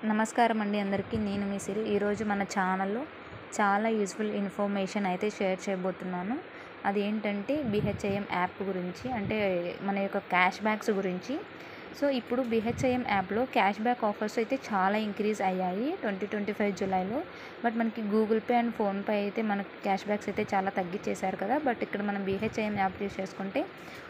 నమస్కారం అండి అందరికీ. నేను మీ సిరి. ఈరోజు మన ఛానల్లో చాలా యూస్ఫుల్ ఇన్ఫర్మేషన్ అయితే షేర్ చేయబోతున్నాను. అదేంటంటే బీహెచ్ఐఎం యాప్ గురించి, అంటే మన యొక్క క్యాష్ బ్యాక్స్ గురించి. సో ఇప్పుడు బీహెచ్ఐఎం యాప్లో క్యాష్ బ్యాక్ ఆఫర్స్ అయితే చాలా ఇంక్రీజ్ అయ్యాయి 2025 జూలైలో. బట్ మనకి గూగుల్ పే అండ్ ఫోన్పే అయితే మనకి క్యాష్ బ్యాక్స్ అయితే చాలా తగ్గించేశారు కదా. బట్ ఇక్కడ మనం బీహెచ్ఐఎం యాప్ యూస్ చేసుకుంటే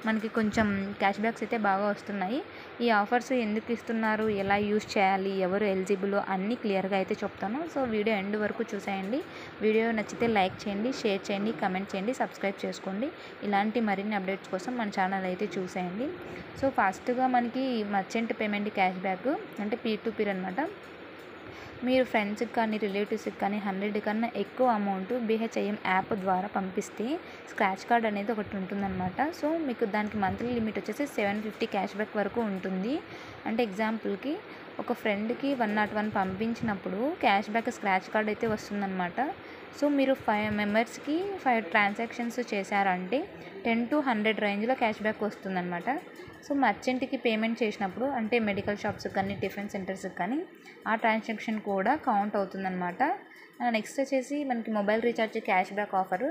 మనకి కొంచెం క్యాష్ బ్యాక్స్ అయితే బాగా వస్తున్నాయి. ఈ ఆఫర్స్ ఎందుకు ఇస్తున్నారు, ఎలా యూస్ చేయాలి, ఎవరు ఎలిజిబుల్ అన్నీ క్లియర్గా అయితే చెప్తాను. సో వీడియో ఎండ్ వరకు చూసేయండి. వీడియో నచ్చితే లైక్ చేయండి, షేర్ చేయండి, కమెంట్ చేయండి, సబ్స్క్రైబ్ చేసుకోండి. ఇలాంటి మరిన్ని అప్డేట్స్ కోసం మన ఛానల్ అయితే చూసేయండి. సో ఫస్ట్గా మనకి మర్చెంట్ పేమెంట్ క్యాష్ బ్యాక్ అంటే పీర్ అనమాట. మీరు ఫ్రెండ్స్కి కానీ రిలేటివ్స్కి కానీ 100 కన్నా ఎక్కువ అమౌంట్ బీహెచ్ఐఎం యాప్ ద్వారా పంపిస్తే స్క్రాచ్ కార్డ్ అనేది ఒకటి ఉంటుందన్నమాట. సో మీకు దానికి మంత్లీ లిమిట్ వచ్చేసి 750 క్యాష్ బ్యాక్ వరకు ఉంటుంది. అంటే ఎగ్జాంపుల్కి ఒక ఫ్రెండ్కి 101 పంపించినప్పుడు క్యాష్ బ్యాక్ స్క్రాచ్ కార్డ్ అయితే వస్తుందన్నమాట. సో మీరు 5 మెంబర్స్కి 5 ట్రాన్సాక్షన్స్ చేశారంటే 10 to 100 రేంజ్లో క్యాష్ బ్యాక్ వస్తుందన్నమాట. సో మర్చెంట్కి పేమెంట్ చేసినప్పుడు అంటే మెడికల్ షాప్స్కి కానీ టిఫిన్ సెంటర్స్కి కానీ ఆ ట్రాన్సాక్షన్ కూడా కౌంట్ అవుతుందన్నమాట. నెక్స్ట్ వచ్చేసి మనకి mobile recharge cash back offer.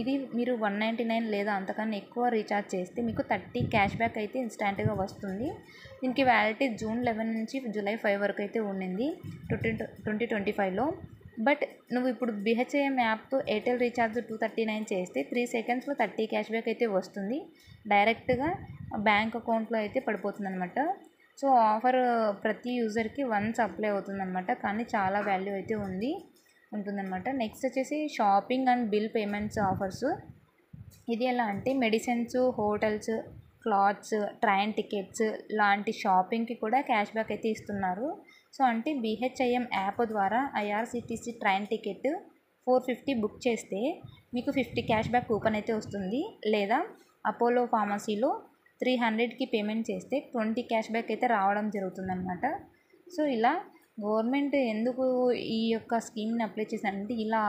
ఇది మీరు 199 లేదా అంతకన్నా ఎక్కువ రీఛార్జ్ చేస్తే మీకు 30 క్యాష్ బ్యాక్ అయితే ఇన్స్టాంట్గా వస్తుంది. దీనికి వ్యాలిడిటీ June 11 నుంచి July 5 వరకు అయితే ఉండింది 2025లో. బట్ నువ్వు ఇప్పుడు బీహెచ్ఐఎం యాప్తో ఎయిర్టెల్ రీఛార్జ్ 239 చేస్తే 3 సెకండ్స్లో 30 క్యాష్ బ్యాక్ అయితే వస్తుంది. డైరెక్ట్గా బ్యాంక్ అకౌంట్లో అయితే పడిపోతుంది అనమాట. సో ఆఫర్ ప్రతి యూజర్కి వన్స్ అప్లై అవుతుందన్నమాట, కానీ చాలా వాల్యూ అయితే ఉంటుందన్నమాట. నెక్స్ట్ వచ్చేసి shopping and bill payments offers. ఇది ఎలా అంటే medicines, hotels, clothes, train tickets లాంటి షాపింగ్కి కూడా క్యాష్ బ్యాక్ అయితే ఇస్తున్నారు. సో అంటే బీహెచ్ఐఎం యాప్ ద్వారా ఐఆర్సిటీసీ ట్రైన్ టికెట్ 450 బుక్ చేస్తే మీకు 50 క్యాష్ బ్యాక్ కూపన్ అయితే వస్తుంది. లేదా అపోలో ఫార్మసీలో 300కి పేమెంట్ చేస్తే 20 క్యాష్ బ్యాక్ అయితే రావడం జరుగుతుందన్నమాట. సో ఇలా గవర్నమెంట్ ఎందుకు ఈ యొక్క స్కీమ్ని అప్లై చేసిందంటే, ఇలా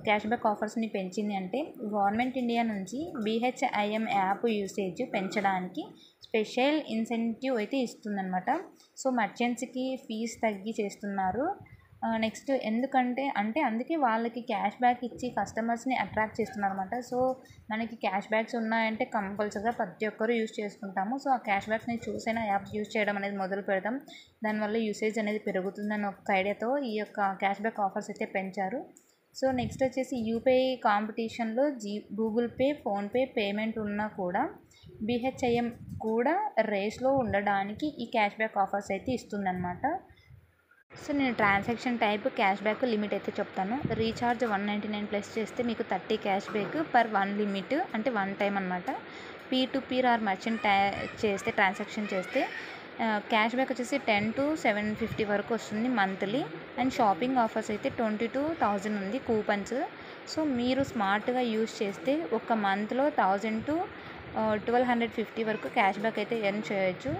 క్యాష్ బ్యాక్ ఆఫర్స్ని పెంచింది అంటే గవర్నమెంట్ ఇండియా నుంచి బీహెచ్ఐఎం యాప్ యూసేజ్ పెంచడానికి స్పెషల్ ఇన్సెంటివ్ అయితే ఇస్తుందన్నమాట. సో మర్చెంట్స్కి ఫీజు తగ్గి చేస్తున్నారు. నెక్స్ట్ ఎందుకంటే అందుకే వాళ్ళకి క్యాష్ బ్యాక్ ఇచ్చి కస్టమర్స్ని అట్రాక్ట్ చేస్తున్నారు అనమాట. సో మనకి క్యాష్ బ్యాక్స్ ఉన్నాయంటే కంపల్సరీగా ప్రతి ఒక్కరు యూస్ చేసుకుంటాము. సో ఆ క్యాష్ బ్యాక్స్ని చూసైనా యాప్స్ యూస్ చేయడం అనేది మొదలు పెడతాం. దానివల్ల యూసేజ్ అనేది పెరుగుతుందని ఒక ఐడియాతో ఈ యొక్క క్యాష్ బ్యాక్ ఆఫర్స్ అయితే పెంచారు. సో నెక్స్ట్ వచ్చేసి యూపీఐ కాంపిటీషన్లో గూగుల్ పే, ఫోన్పే పేమెంట్ ఉన్నా కూడా బీహెచ్ఐఎం కూడా రేస్లో ఉండడానికి ఈ క్యాష్ బ్యాక్ ఆఫర్స్ అయితే ఇస్తుందన్నమాట. సో నేను transaction type cash back limit అయితే చెప్తాను. రీఛార్జ్ 199 ప్లస్ చేస్తే మీకు 30 క్యాష్ బ్యాక్ పర్ 1 లిమిట్, అంటే 1 టైం అనమాట. పీర్ ఆర్ మర్చెంట్ చేస్తే ట్రాన్సాక్షన్ చేస్తే క్యాష్ బ్యాక్ వచ్చేసి 10 to 750 వరకు వస్తుంది మంత్లీ. అండ్ షాపింగ్ ఆఫర్స్ అయితే 22,000 ఉంది కూపన్స్. సో మీరు స్మార్ట్గా యూస్ చేస్తే ఒక మంత్లో 1000 to 1250 వరకు క్యాష్ బ్యాక్ అయితే ఎర్న్ చేయొచ్చు.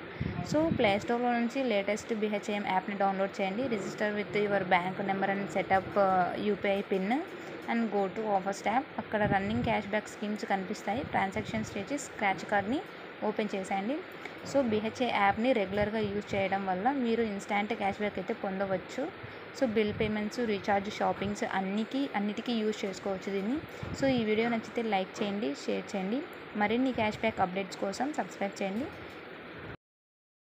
సో ప్లేస్టోర్లో నుంచి లేటెస్ట్ బీహెచ్ఐఎం యాప్ని డౌన్లోడ్ చేయండి. Register with your bank number and setup UPI pin and go to offers tab. అక్కడ రన్నింగ్ క్యాష్ బ్యాక్ స్కీమ్స్ కనిపిస్తాయి. ట్రాన్సాక్షన్స్ చేసి స్క్రాచ్ కార్డ్ని ఓపెన్ చేసేయండి. సో బీహెచ్ఐ యాప్ని రెగ్యులర్గా యూజ్ చేయడం వల్ల మీరు ఇన్స్టాంట్ క్యాష్ బ్యాక్ అయితే పొందవచ్చు. So bill payments, recharge, shoppings అన్నిటికీ యూజ్ చేసుకోవచ్చు దీన్ని. సో ఈ వీడియో నచ్చితే లైక్ చేయండి, షేర్ చేయండి. మరిన్ని క్యాష్ బ్యాక్ అప్డేట్స్ కోసం సబ్స్క్రైబ్ చేయండి.